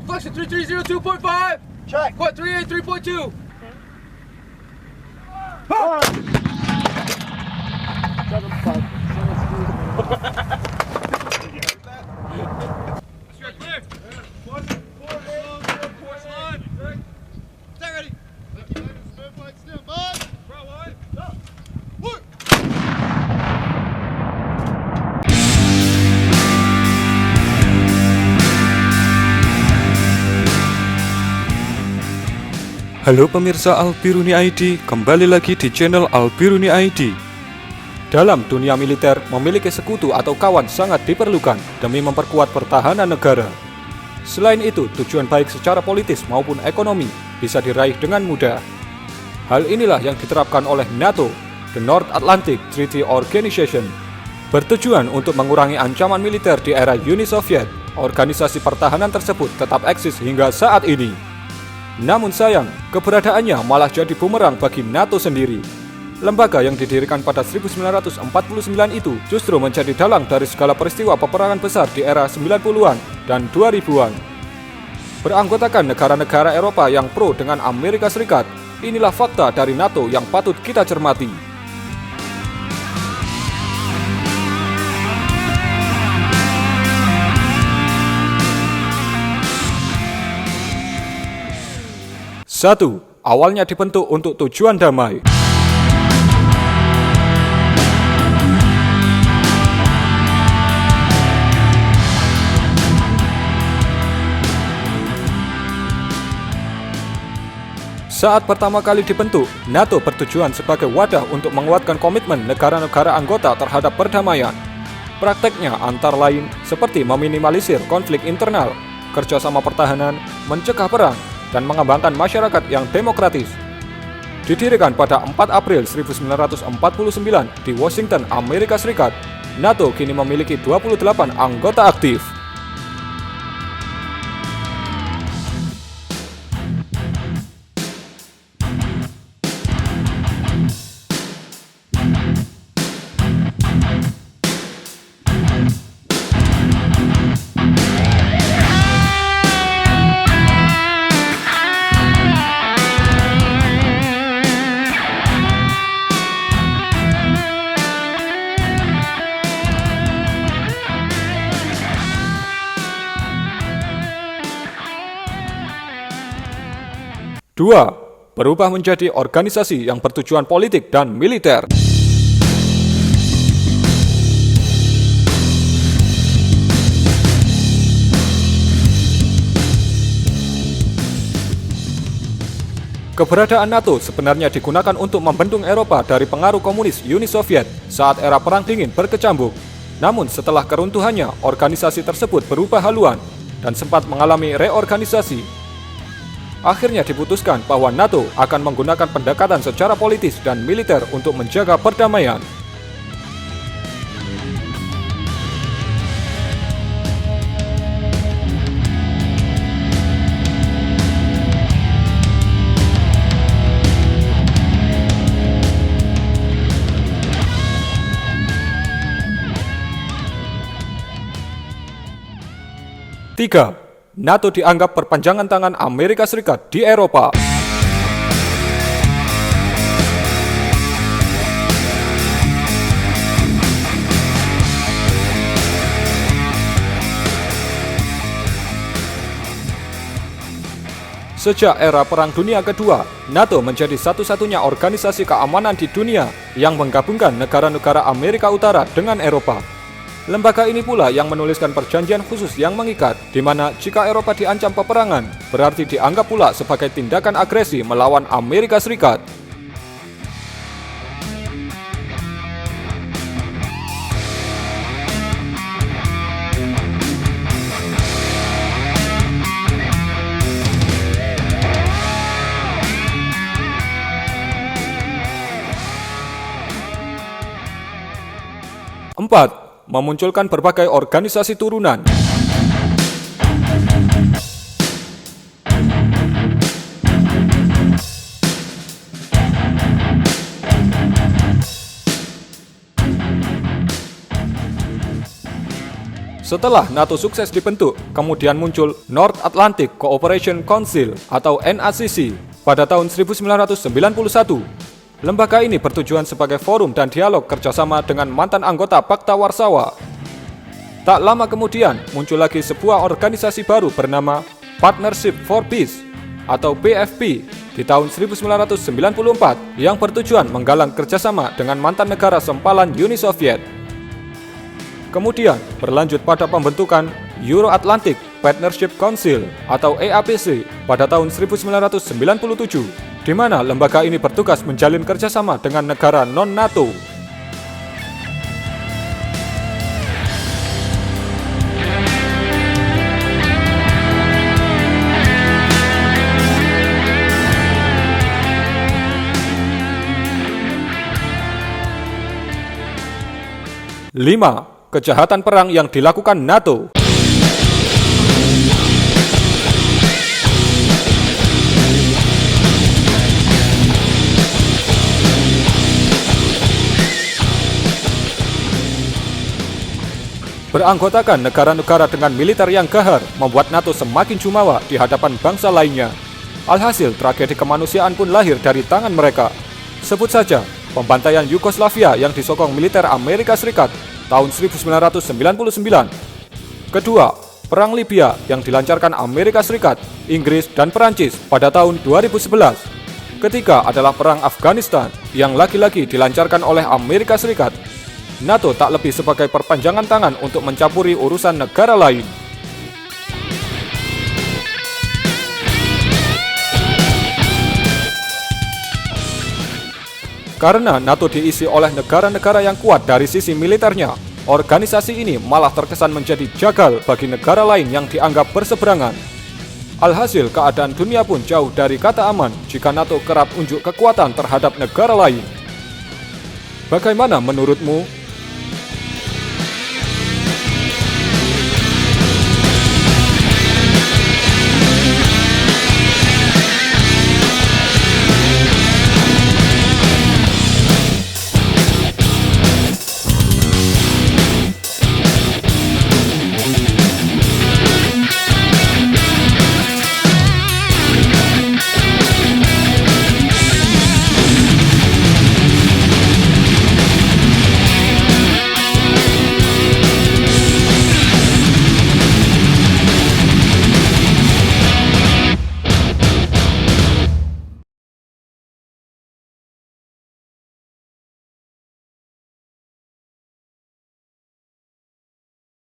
Flexion 3302.5. Check. Quad 383.2. Halo pemirsa Albiruni ID, kembali lagi di channel Albiruni ID. Dalam dunia militer, memiliki sekutu atau kawan sangat diperlukan demi memperkuat pertahanan negara. Selain itu, tujuan baik secara politis maupun ekonomi bisa diraih dengan mudah. Hal inilah yang diterapkan oleh NATO, the North Atlantic Treaty Organization. Bertujuan untuk mengurangi ancaman militer di era Uni Soviet, organisasi pertahanan tersebut tetap eksis hingga saat ini. Namun sayang, keberadaannya malah jadi bumerang bagi NATO sendiri. Lembaga yang didirikan pada 1949 itu justru menjadi dalang dari segala peristiwa peperangan besar di era 90-an dan 2000-an. Beranggotakan negara-negara Eropa yang pro dengan Amerika Serikat, inilah fakta dari NATO yang patut kita cermati. Satu, awalnya dibentuk untuk tujuan damai. Saat pertama kali dibentuk, NATO bertujuan sebagai wadah untuk menguatkan komitmen negara-negara anggota terhadap perdamaian. Prakteknya antara lain seperti meminimalisir konflik internal, kerjasama pertahanan, mencegah perang, dan mengembangkan masyarakat yang demokratis. Didirikan pada 4 April 1949 di Washington, Amerika Serikat, NATO kini memiliki 28 anggota aktif. Dua, berubah menjadi organisasi yang bertujuan politik dan militer. Keberadaan NATO sebenarnya digunakan untuk membendung Eropa dari pengaruh komunis Uni Soviet saat era Perang Dingin berkecambuk. Namun setelah keruntuhannya, organisasi tersebut berubah haluan dan sempat mengalami reorganisasi. Akhirnya diputuskan bahwa NATO akan menggunakan pendekatan secara politis dan militer untuk menjaga perdamaian. Tiga, NATO dianggap perpanjangan tangan Amerika Serikat di Eropa. Sejak era Perang Dunia Kedua, NATO menjadi satu-satunya organisasi keamanan di dunia yang menggabungkan negara-negara Amerika Utara dengan Eropa. Lembaga ini pula yang menuliskan perjanjian khusus yang mengikat, di mana jika Eropa diancam peperangan, berarti dianggap pula sebagai tindakan agresi melawan Amerika Serikat. Empat, memunculkan berbagai organisasi turunan. Setelah NATO sukses dibentuk, kemudian muncul North Atlantic Cooperation Council atau NACC pada tahun 1991. Lembaga ini bertujuan sebagai forum dan dialog kerjasama dengan mantan anggota Pakta Warsawa. Tak lama kemudian, muncul lagi sebuah organisasi baru bernama Partnership for Peace atau PFP di tahun 1994 yang bertujuan menggalang kerjasama dengan mantan negara sempalan Uni Soviet. Kemudian berlanjut pada pembentukan Euro-Atlantic Partnership Council atau EAPC pada tahun 1997, di mana lembaga ini bertugas menjalin kerjasama dengan negara non-NATO. Lima, kejahatan perang yang dilakukan NATO. Beranggotakan negara-negara dengan militer yang gahar membuat NATO semakin jumawa di hadapan bangsa lainnya. Alhasil, tragedi kemanusiaan pun lahir dari tangan mereka. Sebut saja pembantaian Yugoslavia yang disokong militer Amerika Serikat tahun 1999. Kedua, Perang Libya yang dilancarkan Amerika Serikat, Inggris, dan Perancis pada tahun 2011. Ketiga adalah Perang Afghanistan yang lagi-lagi dilancarkan oleh Amerika Serikat. NATO tak lebih sebagai perpanjangan tangan untuk mencampuri urusan negara lain. Karena NATO diisi oleh negara-negara yang kuat dari sisi militernya, organisasi ini malah terkesan menjadi jagal bagi negara lain yang dianggap berseberangan. Alhasil, keadaan dunia pun jauh dari kata aman jika NATO kerap unjuk kekuatan terhadap negara lain. Bagaimana menurutmu?